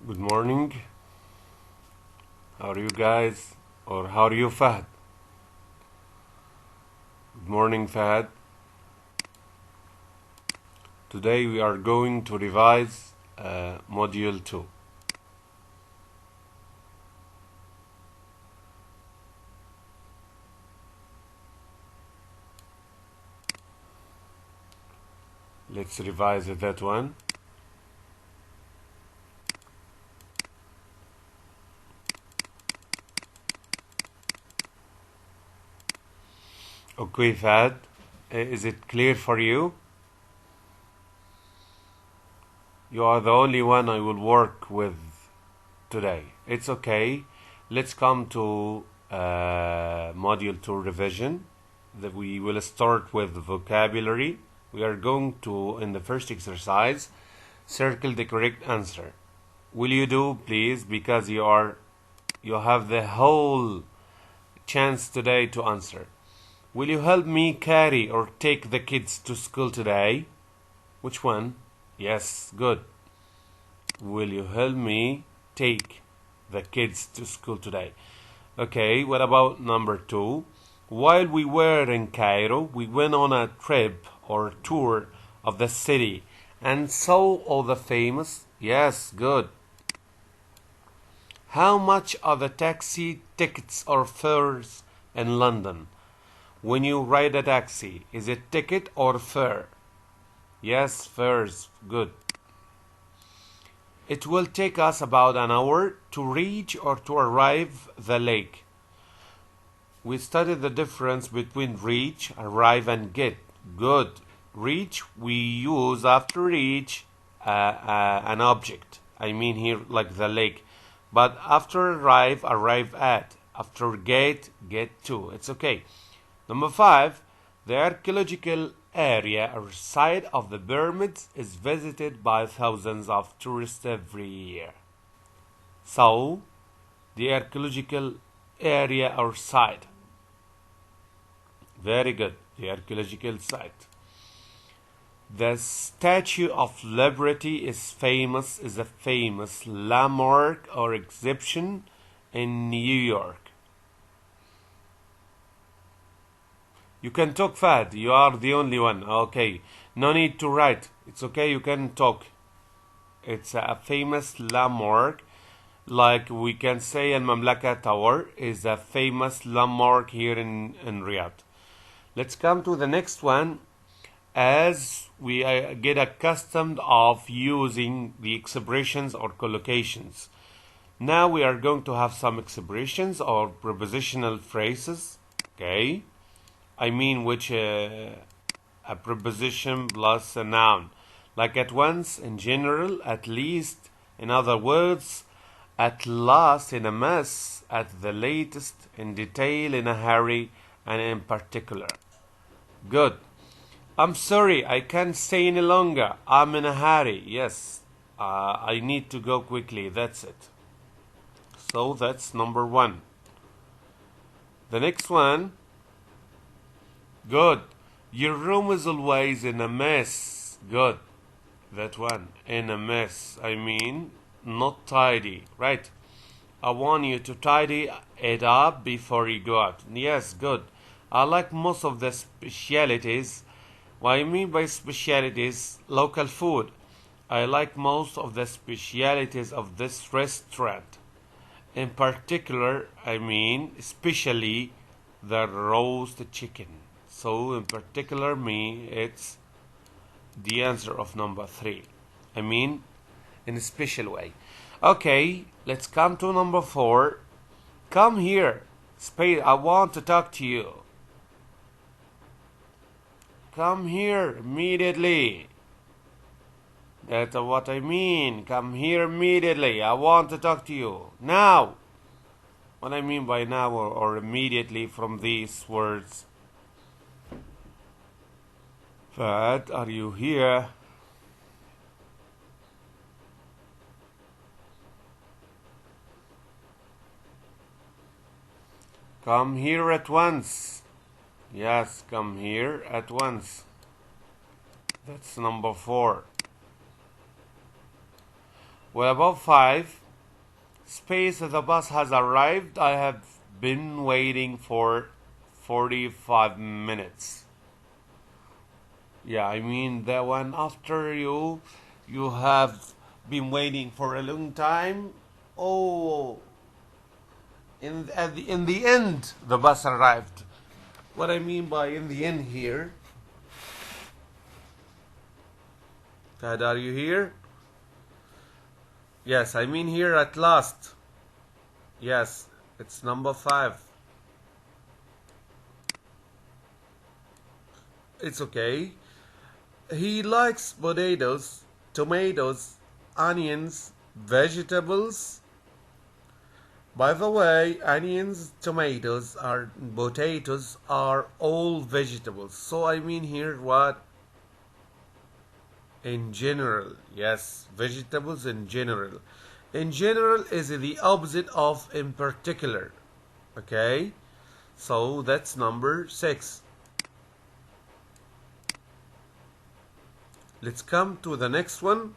Good morning. How are you guys? Or how are you, Fahad? Good morning, Fahad. Today we are going to revise Module 2. Let's revise that one. Okay, Fahad. Is it clear for you? You are the only one I will work with today. It's okay. Let's come to Module 2 revision. We will start with vocabulary. We are going to, in the first exercise, circle the correct answer. Will you do, please, because you have the whole chance today to answer. Will you help me carry or take the kids to school today? Which one? Yes, good. Will you help me take the kids to school today? Okay, what about number 2? While we were in Cairo, we went on a trip or tour of the city and saw all the famous. Yes, good. How much are the taxi tickets or fares in London? When you ride a taxi, is it ticket or fare? Yes, fares. Good. It will take us about an hour to reach or to arrive the lake. We studied the difference between reach, arrive, and get. Good. Reach we use after reach an object. I mean here like the lake. But after arrive at. After get to. It's okay. Number 5, the archaeological area or site of the pyramids is visited by thousands of tourists every year. So, the archaeological area or site. Very good. The archaeological site. The Statue of Liberty is a famous landmark or exhibition in New York. You can talk, Fad. You are the only one. Okay. No need to write. It's okay. You can talk. It's a famous landmark. Like we can say Al Mamlaka Tower is a famous landmark here in Riyadh. Let's come to the next one. As we get accustomed of using the expressions or collocations. Now we are going to have some expressions or prepositional phrases. Okay. I mean which a preposition plus a noun. Like at once, in general, at least, in other words, at last, in a mess, at the latest, in detail, in a hurry, and in particular. Good. I'm sorry, I can't stay any longer. I'm in a hurry. Yes, I need to go quickly. That's it. So that's number 1. The next one. Good. Your room is always in a mess. Good. That one. In a mess. I mean, not tidy. Right. I want you to tidy it up before you go out. Yes, good. I like most of the specialities. What I mean by specialities, local food. I like most of the specialities of this restaurant. In particular, I mean, especially the roast chicken. So, in particular, it's the answer of number 3. I mean, in a special way. Okay, let's come to number 4. Come here. Spade, I want to talk to you. Come here immediately. That's what I mean. Come here immediately. I want to talk to you. Now. What I mean by now or immediately from these words. Fad, are you here? Come here at once. Yes, come here at once. That's number 4. What about 5? Space, the bus has arrived. I have been waiting for 45 minutes. Yeah, I mean the one after you have been waiting for a long time. Oh, in the end the bus arrived. What I mean by in the end here, Dad, are you here? Yes, I mean here at last. Yes, it's number 5. It's okay. He likes potatoes, tomatoes, onions, vegetables. By the way, onions, tomatoes, are potatoes are all vegetables. So I mean here what? In general. Yes, vegetables in general. In general is the opposite of in particular. Okay? So that's number 6. Let's come to the next one.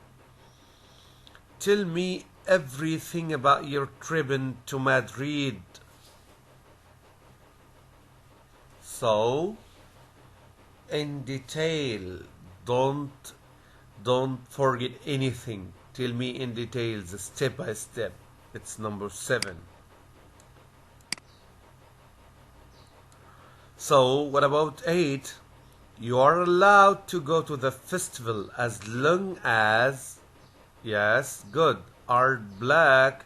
Tell me everything about your trip to Madrid. So, in detail, don't forget anything. Tell me in details, step by step. It's number 7. So, what about 8? You are allowed to go to the festival as long as, yes, good, are back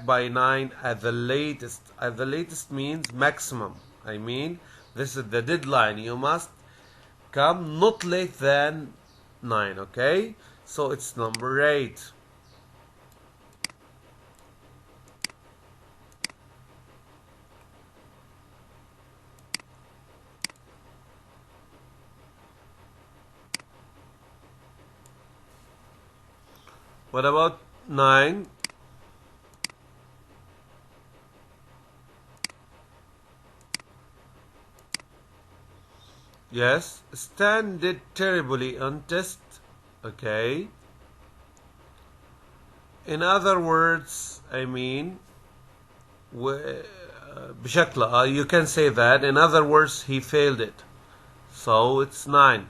by 9 at the latest. At the latest means maximum. I mean, this is the deadline. You must come not late than 9, okay? So it's number 8. What about 9? Yes, Stan did terribly on test. Okay. In other words, I mean, بشكل, you can say that. In other words, he failed it. So it's 9.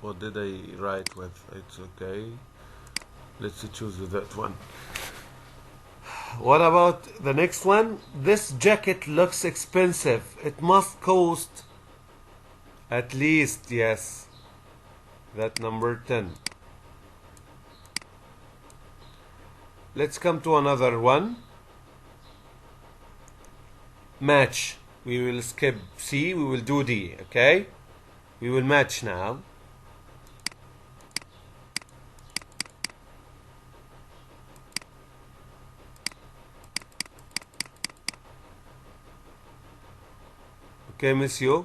What did I write with? It's okay. Let's choose that one. What about the next one? This jacket looks expensive. It must cost at least, yes. That number 10. Let's come to another one. Match. We will skip C. We will do D. Okay? We will match now. Okay, monsieur.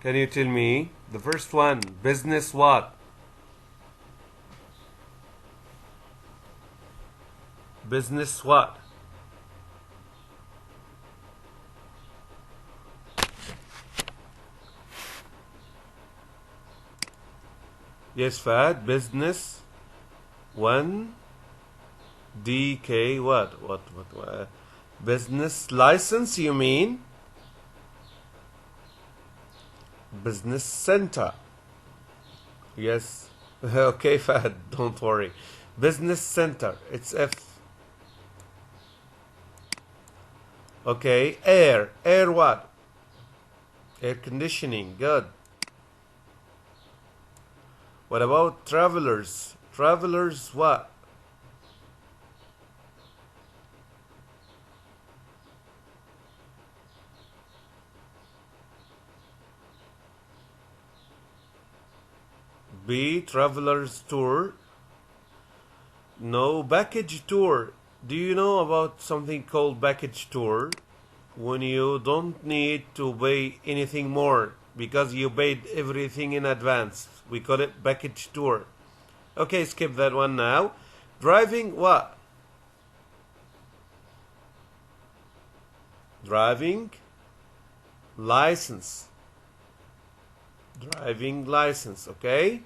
Can you tell me the first one? Business what? Business what? Yes, Fad. Business 1 DK what? Business license, you mean? Business center. Yes. Okay, Fad. Don't worry. Business center. It's F. Okay. Air. Air what? Air conditioning. Good. What about travelers? Travelers what? B. Travelers tour. No, package tour. Do you know about something called package tour? When you don't need to pay anything more because you paid everything in advance. We call it package tour. Okay, skip that one now. Driving what? Driving license. Driving license, okay?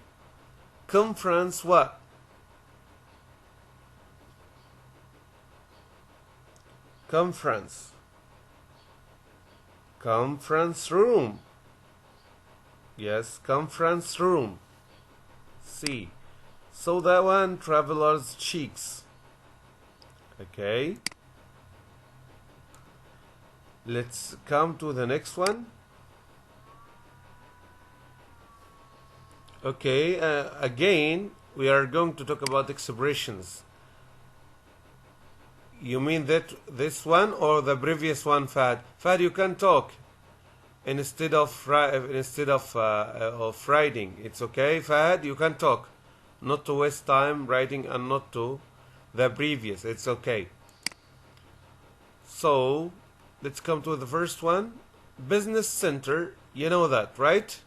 Conference what? Conference. Conference room. Yes, conference room. C. So that one, traveler's cheeks. Okay. Let's come to the next one. Okay, again, we are going to talk about expressions. You mean that this one or the previous one, Fad? Fad, you can talk instead of writing. It's okay, Fad. You can talk, not to waste time writing and not to the previous. It's okay. So let's come to the first one. Business center. You know that, right?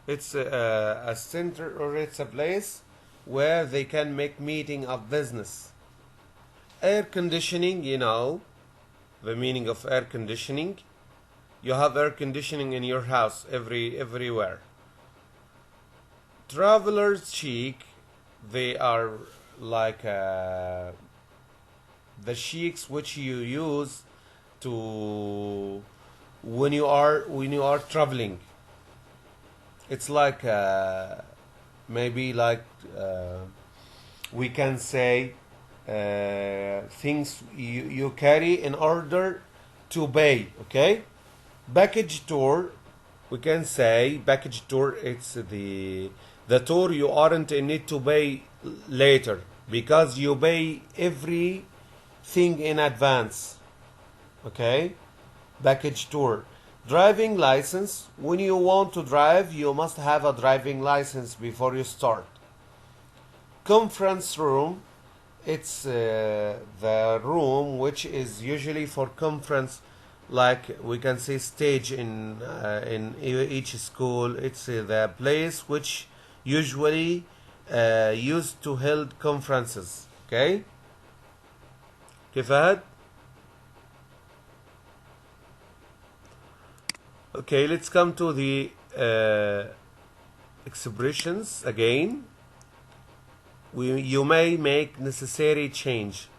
It's a center or it's a place where they can make meeting of business. Air conditioning, you know the meaning of air conditioning. You have air conditioning in your house everywhere. Traveler's cheek, they are like the cheeks which you use to when you are traveling. It's like maybe like we can say things you carry in order to pay. Okay, package tour, we can say package tour. It's the tour you aren't in need to pay later because you pay everything in advance. Okay, package tour. Driving license, when you want to drive you must have a driving license before you start. Conference room, it's the room which is usually for conference, like we can say stage in each school. It's the place which usually used to hold conferences. Okay, كيف هاد؟ Okay, let's come to the expressions again. You may make necessary change.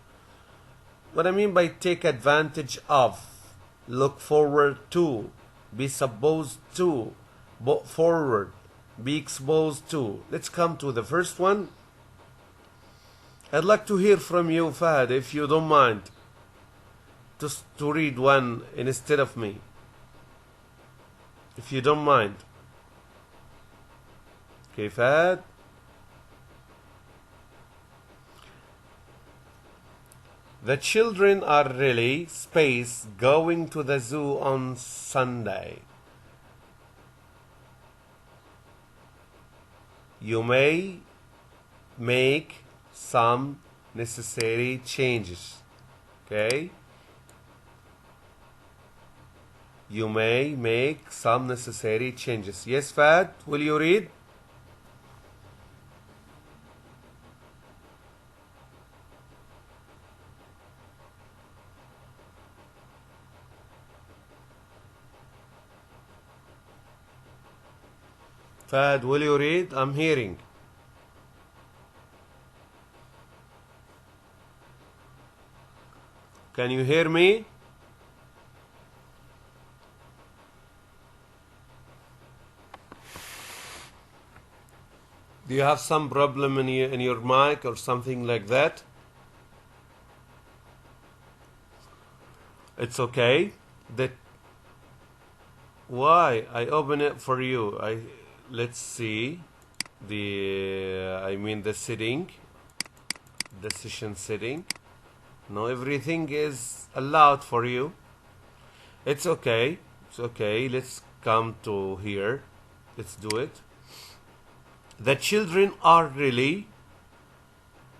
What I mean by take advantage of, look forward to, be supposed to, put forward, be exposed to. Let's come to the first one. I'd like to hear from you, Fahad, if you don't mind, to read one instead of me. If you don't mind. Okay, Fahad. The children are really space going to the zoo on Sunday. You may make some necessary changes. Okay? You may make some necessary changes. Yes, Fad, will you read? Fad, will you read? I'm hearing. Can you hear me? Do you have some problem in your mic or something like that? It's okay. That why I open it for you. Let's see the setting, the session setting. No, everything is allowed for you. It's okay. It's okay. Let's come to here. Let's do it. The children are really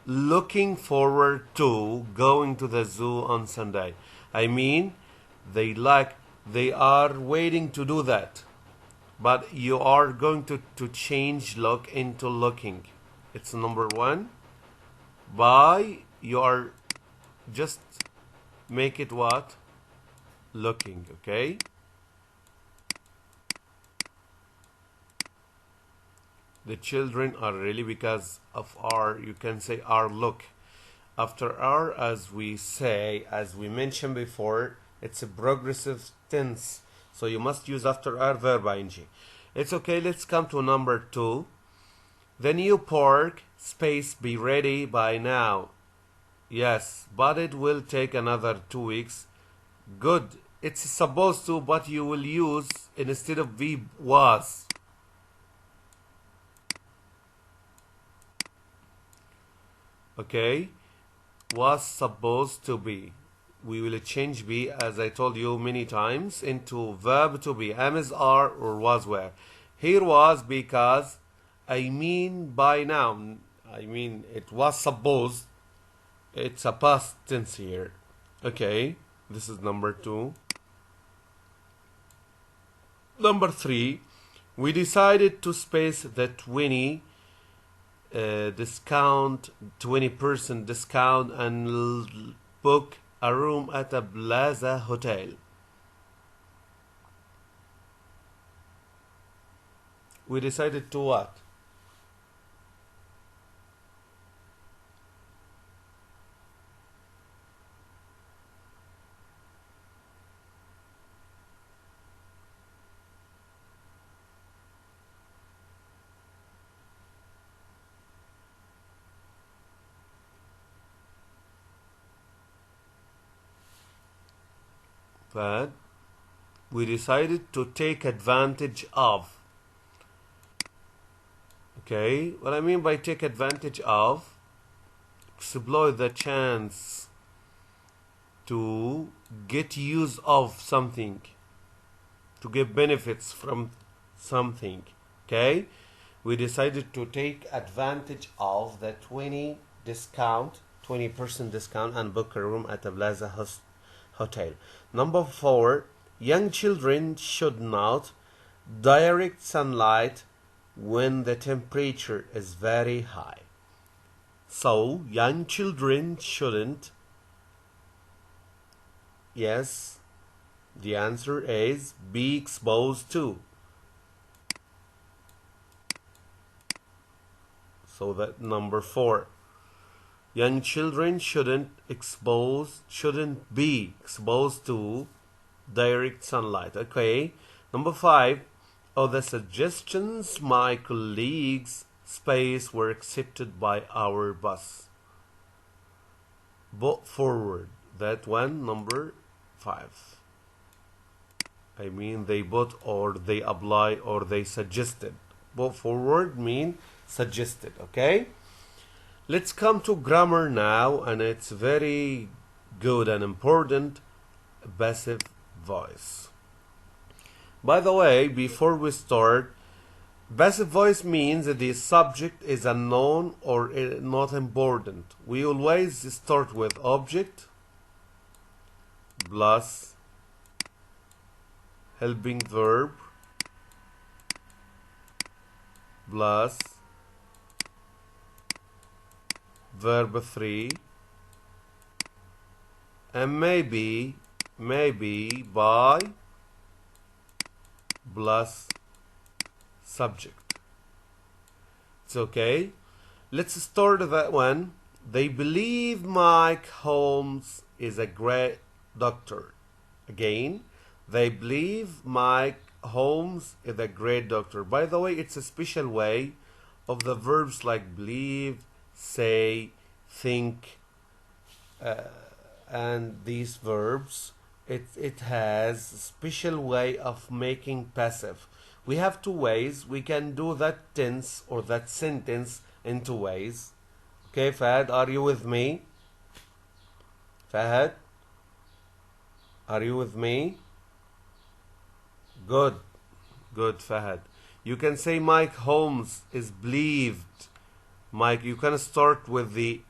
looking forward to going to the zoo on Sunday. I mean, they are waiting to do that. But you are going to change look into looking. It's number one. By you are just make it what? Looking, okay? The children are really because of our, you can say our look. After our, as we say, as we mentioned before, it's a progressive tense. So you must use after our verb ing. It's okay, let's come to number 2. The new park space be ready by now. Yes, but it will take another 2 weeks. Good. It's supposed to, but you will use instead of be was. Okay? Was supposed to be. We will change be, as I told you many times, into verb to be. Am is are or was were. Here was because I mean by now. I mean it was supposed. It's a past tense here. Okay, this is number 2. Number 3, we decided to space the 20 discount, 20% discount, and book a room at a Plaza Hotel. We decided to what? But we decided to take advantage of. Okay, what I mean by take advantage of, exploit the chance to get use of something, to get benefits from something. Okay, we decided to take advantage of the 20% discount and book a room at a Plaza Hotel. Number 4, young children should not direct sunlight when the temperature is very high. So, young children shouldn't. Yes, the answer is be exposed to. So that number 4. Young children shouldn't be exposed to direct sunlight. Okay. Number 5. Of the suggestions my colleagues' space were accepted by our boss. Put forward. That one, number 5. I mean they put or they apply or they suggested. Put forward mean suggested. Okay. Let's come to grammar now, and it's very good and important. Passive voice. By the way, before we start, passive voice means that the subject is unknown or not important. We always start with object plus helping verb plus verb 3 and maybe by plus subject. It's okay. Let's start that one. They believe Mike Holmes is a great doctor. Again, they believe Mike Holmes is a great doctor. By the way, it's a special way of the verbs like believe, say, think, and these verbs. It has a special way of making passive. We have 2 ways. We can do that tense or that sentence in 2 ways. Okay, Fahad, are you with me? Fahad, are you with me? Good, Fahad. You can say Mike Holmes is believed. Mike, you can start with the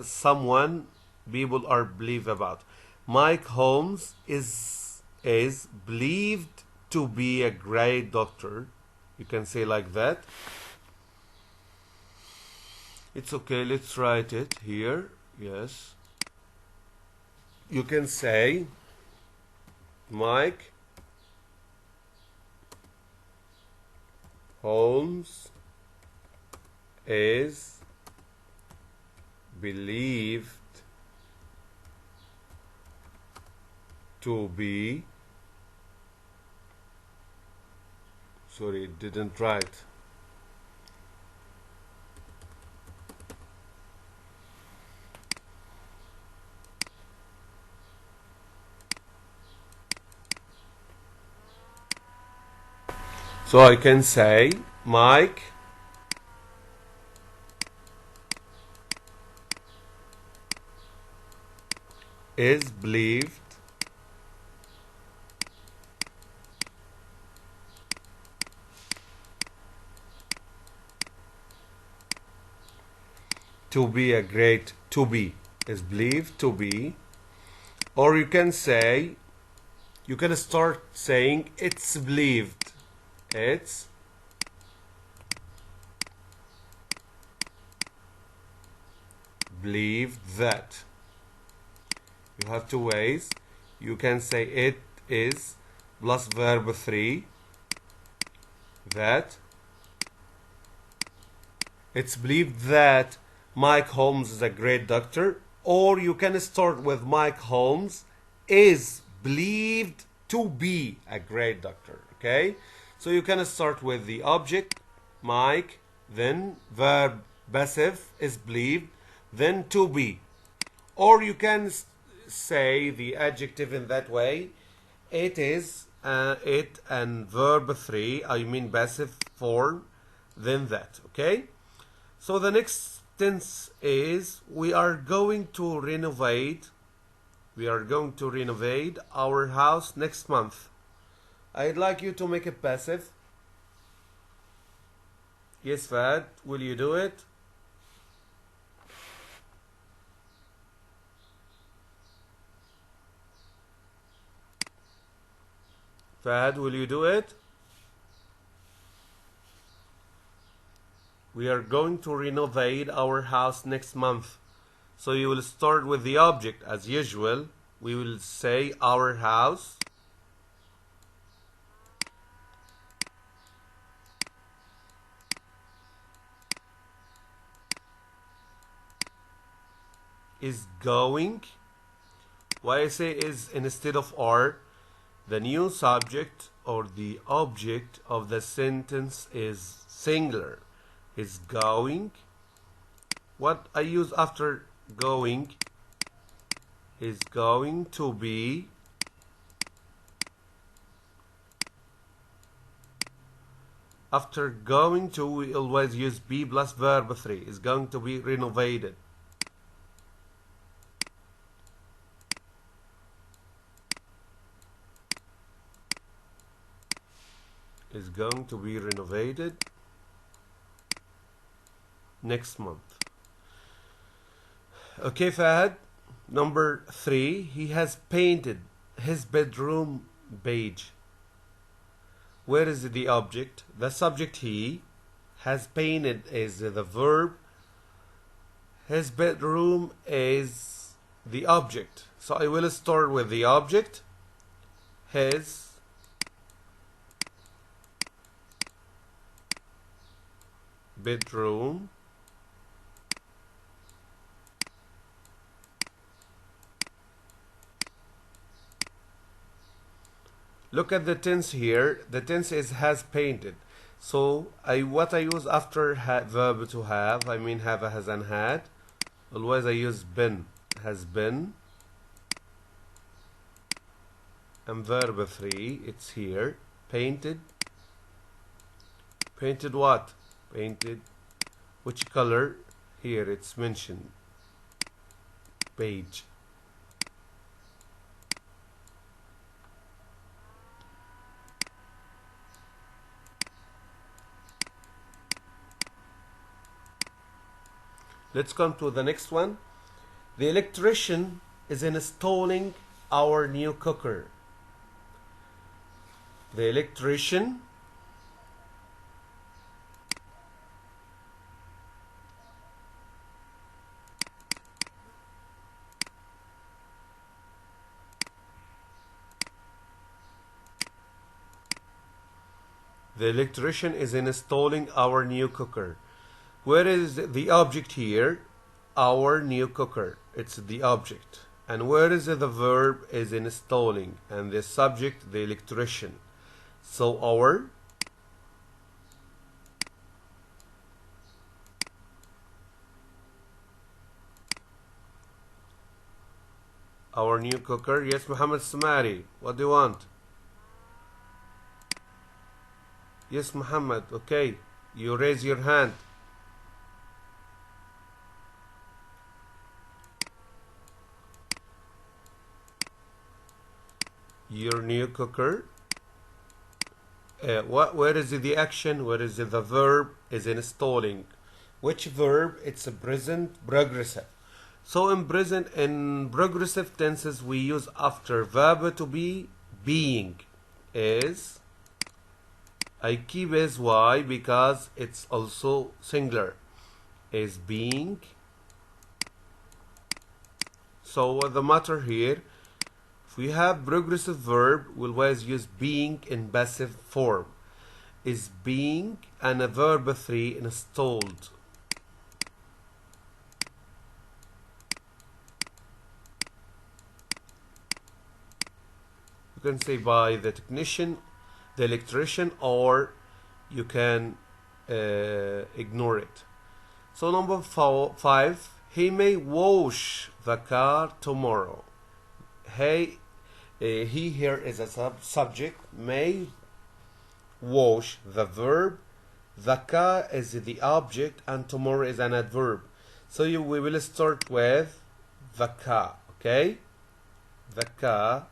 someone people are believe about. Mike Holmes is believed to be a great doctor. You can say like that. It's okay, let's write it here. Yes. You can say Mike Holmes is believed to be, sorry, it didn't write. So I can say Mike is believed to be a great, to be is believed to be, or you can say, you can start saying it's believed, it's believed that. You have two ways. You can say it is plus verb 3, that. It's believed that Mike Holmes is a great doctor, or you can start with Mike Holmes is believed to be a great doctor. Okay, so you can start with the object Mike, then verb passive is believed, then to be, or you can say the adjective in that way. It is it and verb 3, I mean passive form, then that. Okay, so the next tense is we are going to renovate our house next month. I'd like you to make it passive. Yes, Fad, will you do it? Fad, will you do it? We are going to renovate our house next month. So you will start with the object as usual. We will say our house is going. Why I say is instead of are, the new subject or the object of the sentence is singular. Is going. What I use after going is going to be. After going to, we always use be plus verb 3. Is going to be renovated. Is going to be renovated next month. Okay, Fahad. Number 3, he has painted his bedroom beige. Where is the object? The subject he has painted is the verb. His bedroom is the object. So I will start with the object. His bedroom look at the tense here. The tense is has painted. So what I use after verb to have, I mean have, has, and had. Always I use been, has been, and verb 3. It's here. Painted. Painted what? Painted. Which color? Here it's mentioned. Beige. Let's come to the next one. The electrician is installing our new cooker. The electrician is installing our new cooker. Where is the object here? Our new cooker. It's the object. And where is the verb? Is installing. And the subject, the electrician. So our new cooker. Yes, Muhammad Samari. What do you want? Yes, Muhammad. Okay. You raise your hand. Your new cooker. Where is the action? Where is the verb? Is installing. Which verb? It's a present progressive. So in progressive tenses we use after verb to be being is. I keep as why because it's also singular. Is being. So what's the matter here? If we have progressive verb, we'll always use being in passive form. Is being and a verb 3 installed. You can say by the technician, the electrician, or you can ignore it. So number 5, he may wash the car tomorrow. He here is a subject, may wash the verb, the car is the object, and tomorrow is an adverb. So we will start with the car, okay? The car.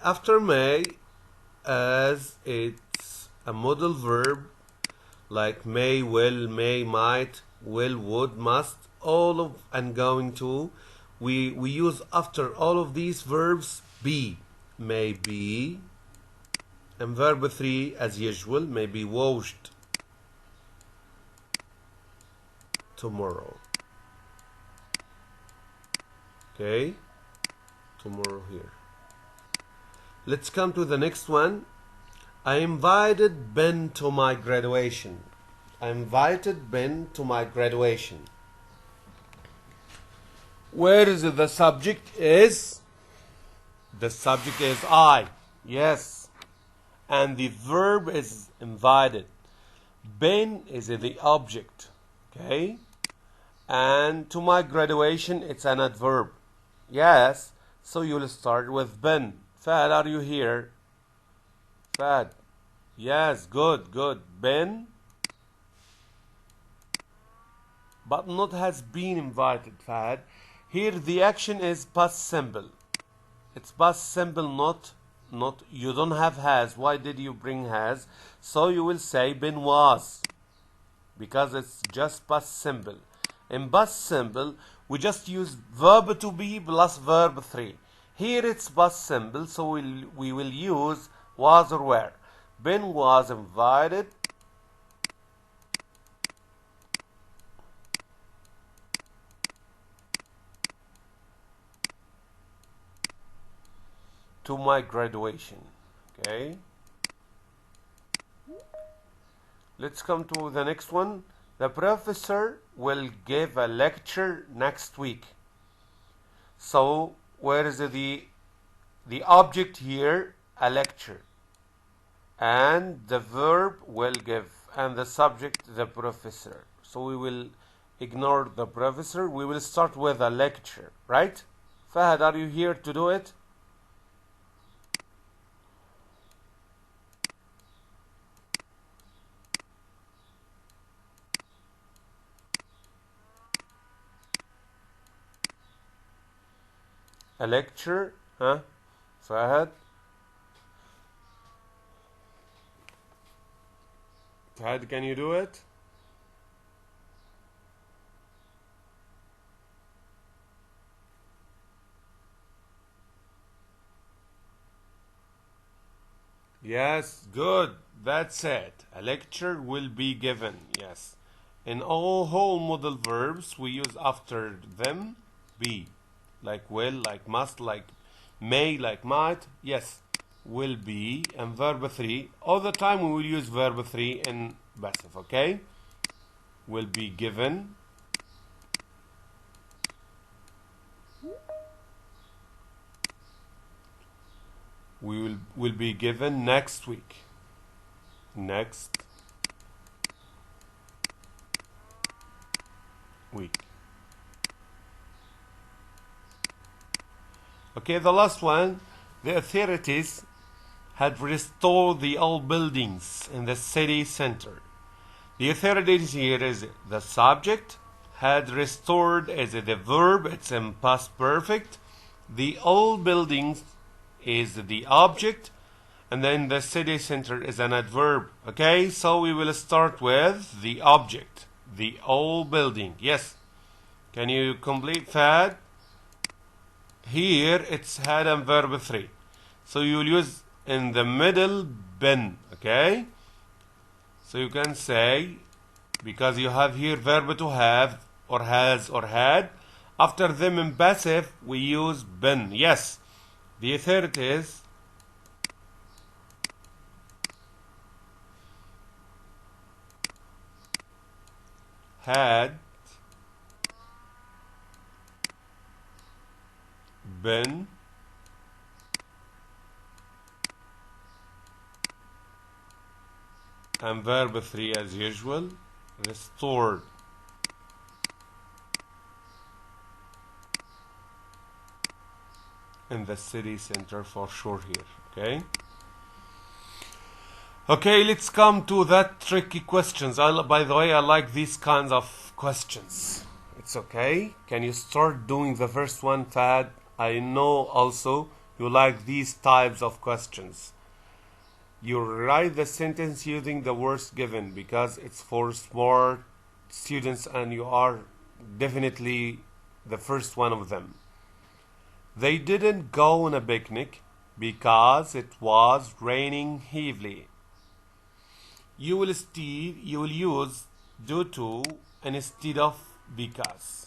After may, as it's a modal verb, like may, will, may, might, will, would, must, all of and going to, we use after all of these verbs be. May be, and verb 3 as usual, may be washed tomorrow. Okay, tomorrow here. Let's come to the next one. I invited Ben to my graduation. I invited Ben to my graduation. Where is the subject? Is the subject is I. Yes. And the verb is invited. Ben is the object. Okay. And to my graduation, it's an adverb. Yes. So you'll start with Ben. Fad, are you here? Fad. Yes, good. Ben, but not has been invited, Fad. Here the action is past simple. It's past simple, not you don't have has. Why did you bring has? So you will say Ben was, because it's just past simple. In past simple, we just use verb to be plus verb 3. Here it's past simple, so we will use was or were. Ben was invited to my graduation. Okay. Let's come to the next one. The professor will give a lecture next week. So where is the object here? A lecture. And the verb will give, and the subject the professor. So we will ignore the professor. We will start with a lecture, right? Fahad, are you here to do it? A lecture, huh? Fahad? Fahad, can you do it? Yes, good. That's it. A lecture will be given. Yes. In all whole modal verbs, we use after them be. Like will, like must, like May like might, yes, will be, and verb 3. All the time we will use verb 3 in passive, okay? Will be given. Will be given next week. Next week. Okay, the last one. The authorities had restored the old buildings in the city center. The authorities here is the subject. Had restored is the verb. It's in past perfect. The old buildings is the object. And then the city center is an adverb. Okay, so we will start with the object. The old building. Yes. Can you complete that? Here it's had and verb 3. So you will use in the middle been. Okay. So you can say, because you have here verb to have or has or had. After them in passive we use been. Yes. The authorities had been and verb 3 as usual, restored. In the city center for sure here, okay? Okay, let's come to that tricky questions. By the way, I like these kinds of questions. It's okay. Can you start doing the first one, Fad? I know also you like these types of questions. You write the sentence using the words given because it's for smart students and you are definitely the first one of them. They didn't go on a picnic because it was raining heavily. You will use due to instead of because.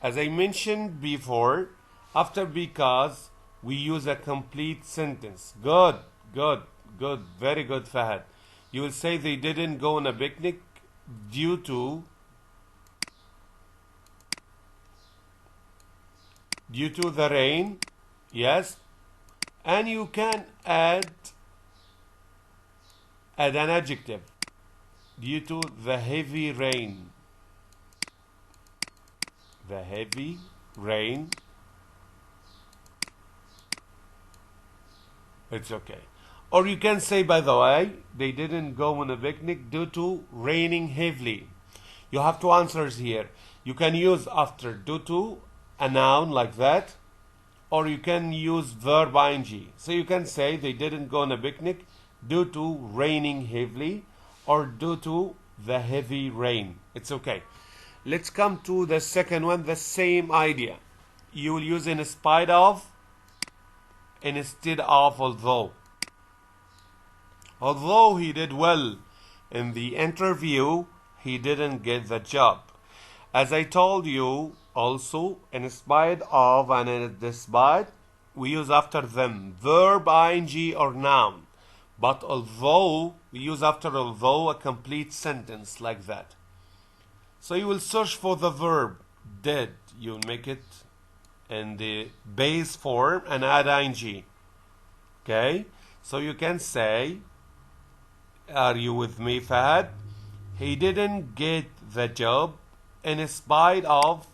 As I mentioned before, after because we use a complete sentence. Good, very good, Fahad. You will say they didn't go on a picnic due to the rain. Yes, and you can add an adjective due to the heavy rain. The heavy rain. It's okay. Or you can say, by the way, they didn't go on a picnic due to raining heavily. You have two answers here. You can use after due to a noun like that, or you can use verb ing. So you can say they didn't go on a picnic due to raining heavily or due to the heavy rain. It's okay. Let's come to the second one, the same idea. You will use in spite of instead of although. Although he did well in the interview, he didn't get the job. As I told you, also, in spite of and in despite, we use after them verb ing or noun. But although, we use after although a complete sentence like that. So you will search for the verb did. You make it in the base form and add ing. Okay? So you can say, are you with me, Fahad? He didn't get the job in spite of.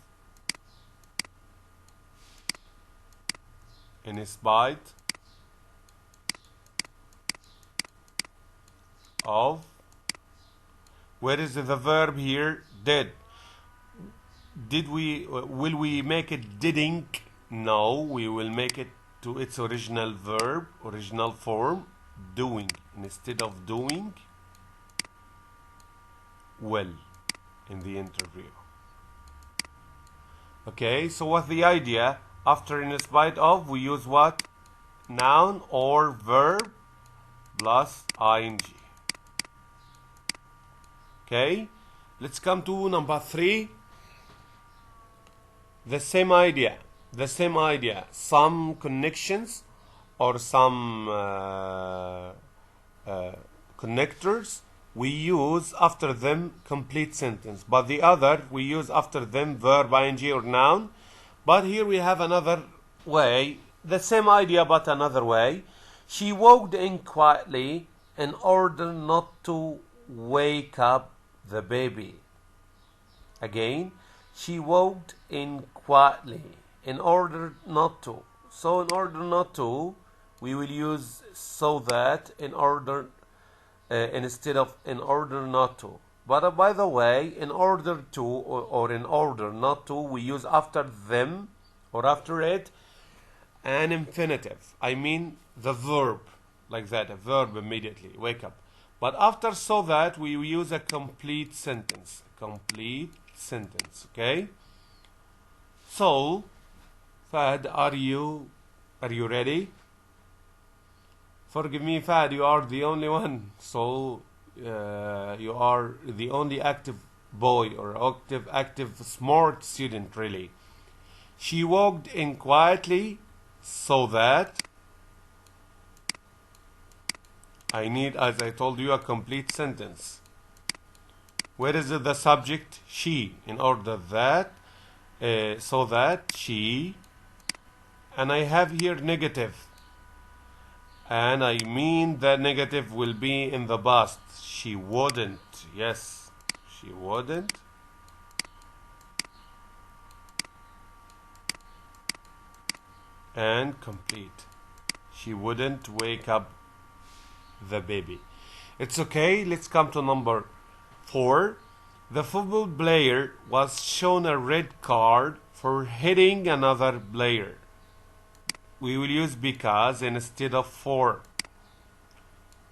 In spite of. Where is the verb here? Did. Will we make it didn't? No, we will make it to its original verb, original form, doing. Instead of doing well in the interview. Okay, so what's the idea? After in spite of, we use what? Noun or verb plus ing. Okay, let's come to number 3. The same idea. the same idea. Some connections or some connectors, we use after them complete sentence, but the other we use after them verb, ing, or noun. But here we have another way, the same idea but another way. She walked in quietly in order not to wake up the baby. Again, she walked in quietly in order not to. So in order not to, we will use so that in order instead of in order not to. But by the way, in order to or in order not to, we use after them or after it an infinitive. I mean the verb, like that, a verb immediately, wake up. But after so that, we use a complete sentence. Complete sentence, okay? So, Fahd, are you ready? Forgive me, Fahd, you are the only one. So, you are the only active boy or active smart student, really. She walked in quietly so that I need, as I told you, a complete sentence. Where is the subject? She. In order that, so that she, and I have here negative. And I mean the negative will be in the past. She wouldn't. Yes, she wouldn't. And complete. She wouldn't wake up the baby. It's okay. Let's come to number 4. The football player was shown a red card for hitting another player. We will use because instead of for,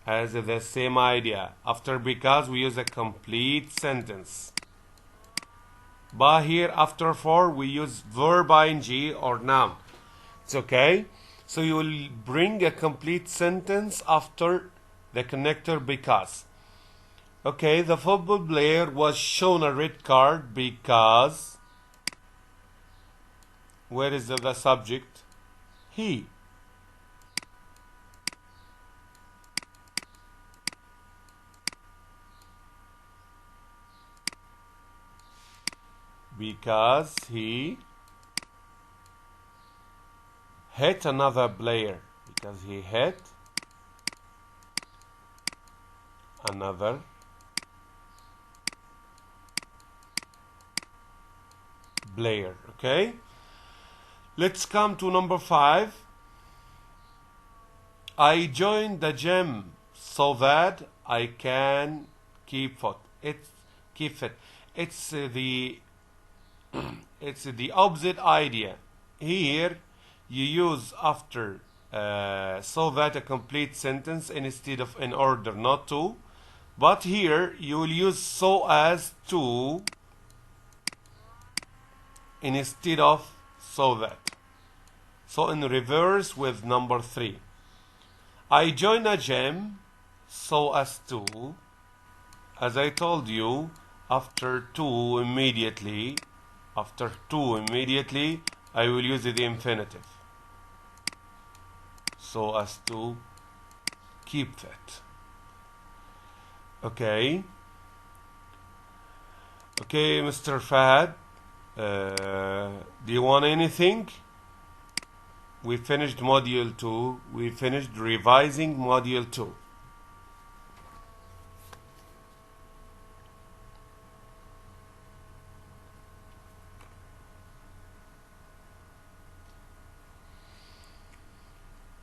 as the same idea. After because, we use a complete sentence. But here, after for, we use verb, ing, or noun. It's okay. So you will bring a complete sentence after the connector because. Okay, the football player was shown a red card because. Where is the subject? He. Because he hit another player. Because he hit another player. Okay? Let's come to number 5. I joined the gym so that I can keep fit. It's the it's the opposite idea. Here you use after so that a complete sentence instead of in order not to. But here you will use so as to instead of so that. So in reverse with number 3. I joined a gym so as to, as I told you, after to immediately, I will use the infinitive. So as to keep fit. Okay. Okay, Mr. Fahd. Do you want anything? We finished module 2. We finished revising module 2.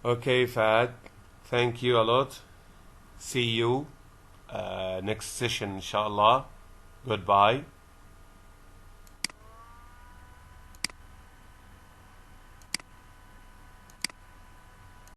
Okay, Fahd. Thank you a lot. See you next session, inshallah. Goodbye.